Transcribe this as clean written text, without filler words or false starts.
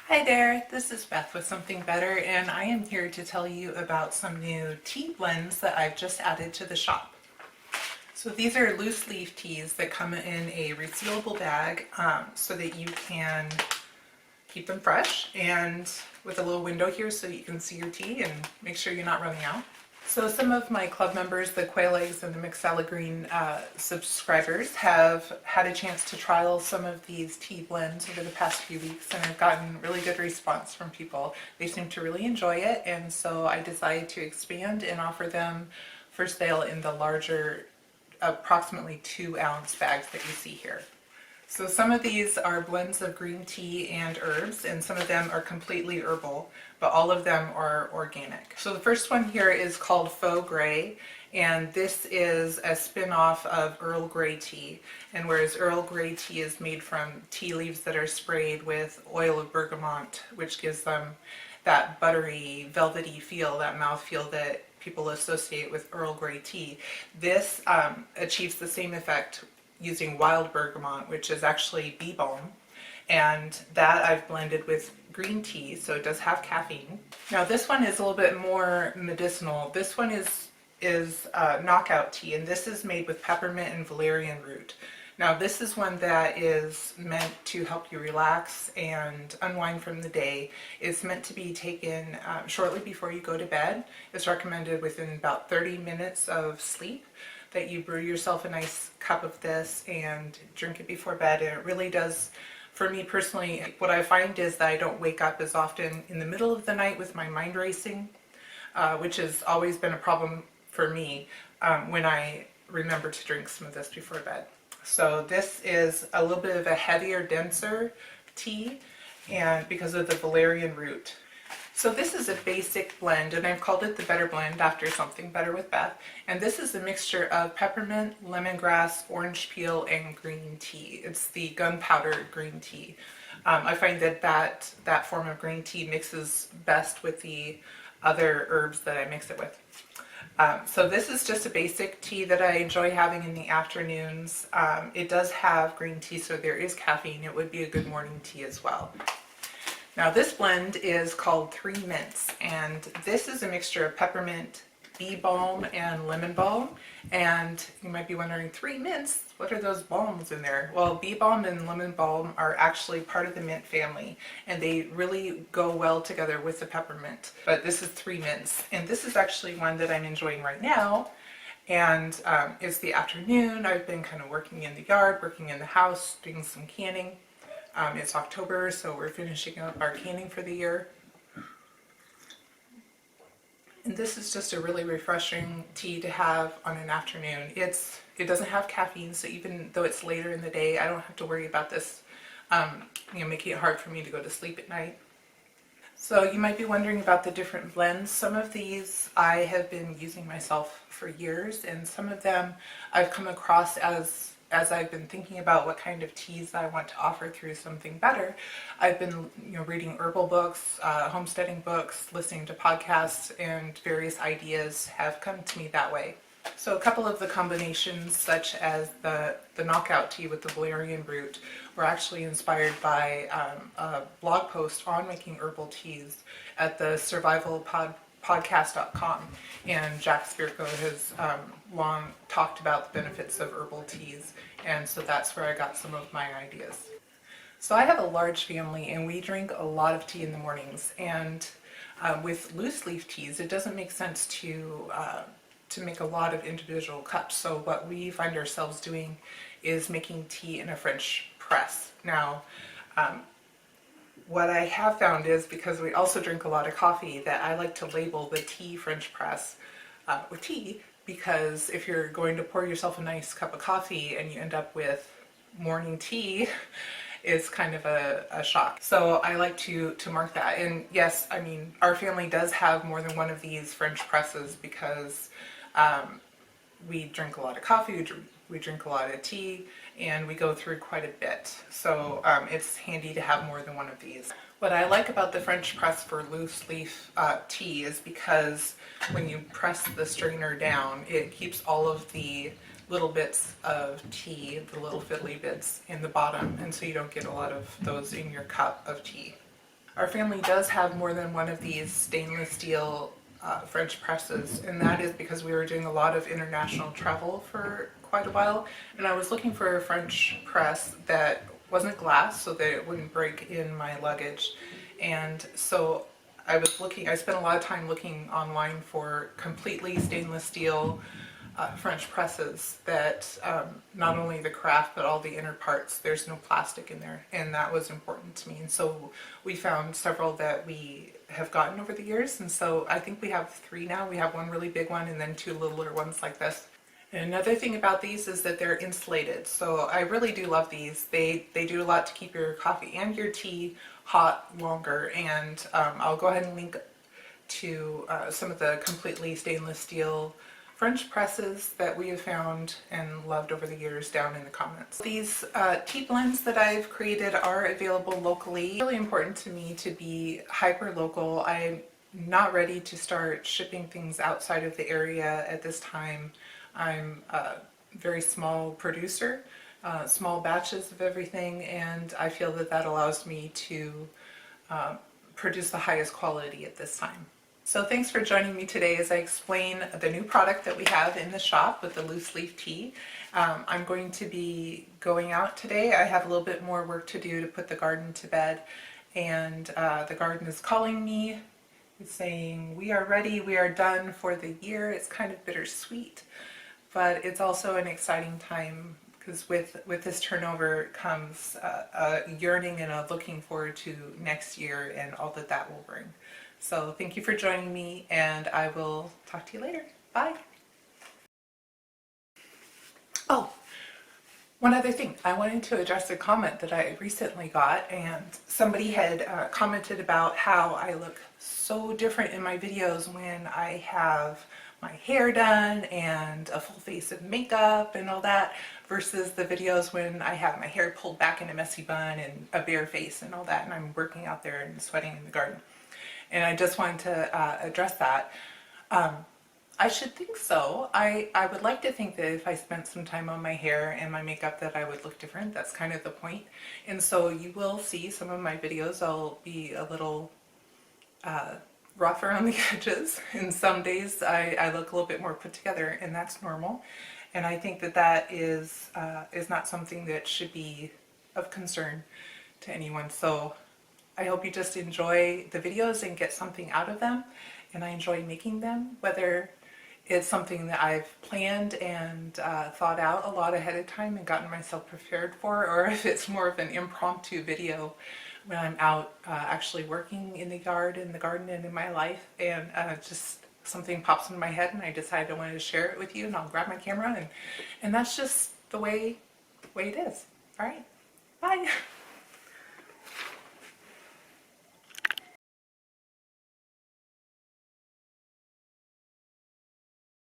Hi there, this is Beth with Something Better, and I am here to tell you about some new tea blends that I've just added to the shop. So these are loose leaf teas that come in a resealable bag so that you can keep them fresh, and with a little window here so you can see your tea and make sure you're not running out. So some of my club members, the Quail Eggs and the Mixed Salad Green subscribers, have had a chance to trial some of these tea blends over the past few weeks, and I've gotten really good response from people. They seem to really enjoy it, and so I decided to expand and offer them for sale in the larger, approximately 2-ounce bags that you see here. So some of these are blends of green tea and herbs, and some of them are completely herbal, but all of them are organic. So the first one here is called Faux Grey, and this is a spin-off of Earl Grey tea. And whereas Earl Grey tea is made from tea leaves that are sprayed with oil of bergamot, which gives them that buttery, velvety feel, that mouth feel that people associate with Earl Grey tea, this achieves the same effect using wild bergamot, which is actually bee balm, and that I've blended with green tea, so it does have caffeine. Now this one is a little bit more medicinal. This one is knockout tea, and this is made with peppermint and valerian root. Now this is one that is meant to help you relax and unwind from the day. It's meant to be taken shortly before you go to bed. It's recommended within about 30 minutes of sleep that you brew yourself a nice cup of this and drink it before bed. And it really does, for me personally, what I find is that I don't wake up as often in the middle of the night with my mind racing, which has always been a problem for me when I remember to drink some of this before bed. So this is a little bit of a heavier, denser tea, and because of the valerian root. So this is a basic blend, and I've called it the Better Blend after Something Better with Beth. And this is a mixture of peppermint, lemongrass, orange peel, and green tea. It's the gunpowder green tea. I find that form of green tea mixes best with the other herbs that I mix it with. So this is just a basic tea that I enjoy having in the afternoons. It does have green tea, so there is caffeine. It would be a good morning tea as well. Now this blend is called Three Mints, and this is a mixture of peppermint, bee balm, and lemon balm. And you might be wondering, 3 mints? What are those balms in there? Well, bee balm and lemon balm are actually part of the mint family, and they really go well together with the peppermint. But this is 3 mints, and this is actually one that I'm enjoying right now. And it's the afternoon. I've been kind of working in the yard, working in the house, doing some canning. It's October, so we're finishing up our canning for the year. And this is just a really refreshing tea to have on an afternoon. It doesn't have caffeine, so even though it's later in the day, I don't have to worry about this making it hard for me to go to sleep at night. So you might be wondering about the different blends. Some of these I have been using myself for years, and some of them I've come across as I've been thinking about what kind of teas I want to offer through Something Better. I've been reading herbal books, homesteading books, listening to podcasts, and various ideas have come to me that way. So a couple of the combinations, such as the knockout tea with the valerian root, were actually inspired by a blog post on making herbal teas at the survivalpodcast.com, and Jack Spirko has long talked about the benefits of herbal teas, and so that's where I got some of my ideas. So I have a large family, and we drink a lot of tea in the mornings, and with loose leaf teas it doesn't make sense to make a lot of individual cups. So what we find ourselves doing is making tea in a French press. Now what I have found is, because we also drink a lot of coffee, that I like to label the tea French press with tea, because if you're going to pour yourself a nice cup of coffee and you end up with morning tea, it's kind of a shock. So I like to mark that. And yes, I mean, our family does have more than one of these French presses because we drink a lot of coffee, we drink a lot of tea, and we go through quite a bit. So it's handy to have more than one of these. What I like about the French press for loose leaf tea is because when you press the strainer down, it keeps all of the little bits of tea, the little fiddly bits, in the bottom, and so you don't get a lot of those in your cup of tea. Our family does have more than one of these stainless steel French presses, and that is because we were doing a lot of international travel for quite a while, and I was looking for a French press that wasn't glass so that it wouldn't break in my luggage. And so I spent a lot of time looking online for completely stainless steel French presses that not only the craft but all the inner parts, there's no plastic in there, and that was important to me. And so we found several that we have gotten over the years, and so I think we have 3 now. We have one really big one and then 2 littler ones like this. And another thing about these is that they're insulated, so I really do love these. They do a lot to keep your coffee and your tea hot longer, and I'll go ahead and link to some of the completely stainless steel French presses that we have found and loved over the years down in the comments. These tea blends that I've created are available locally. It's really important to me to be hyper local. I'm not ready to start shipping things outside of the area at this time. I'm a very small producer, small batches of everything, and I feel that that allows me to produce the highest quality at this time. So thanks for joining me today as I explain the new product that we have in the shop with the loose leaf tea. I'm going to be going out today. I have a little bit more work to do to put the garden to bed, and the garden is calling me. It's saying, we are ready, we are done for the year. It's kind of bittersweet, but it's also an exciting time because with this turnover comes a yearning and a looking forward to next year and all that that will bring. So thank you for joining me, and I will talk to you later. Bye. Oh, one other thing. I wanted to address a comment that I recently got, and somebody had commented about how I look so different in my videos when I have my hair done and a full face of makeup and all that versus the videos when I have my hair pulled back in a messy bun and a bare face and all that, and I'm working out there and sweating in the garden. And I just wanted to address that. I should think so. I would like to think that if I spent some time on my hair and my makeup that I would look different. That's kind of the point. And so you will see some of my videos. I'll be a little rough around the edges. And some days I look a little bit more put together, and that's normal. And I think that that is not something that should be of concern to anyone. So I hope you just enjoy the videos and get something out of them, and I enjoy making them, whether it's something that I've planned and thought out a lot ahead of time and gotten myself prepared for, or if it's more of an impromptu video when I'm out actually working in the yard, in the garden, and in my life, and just something pops in my head and I decide I wanted to share it with you, and I'll grab my camera, and that's just the way it is. All right, bye.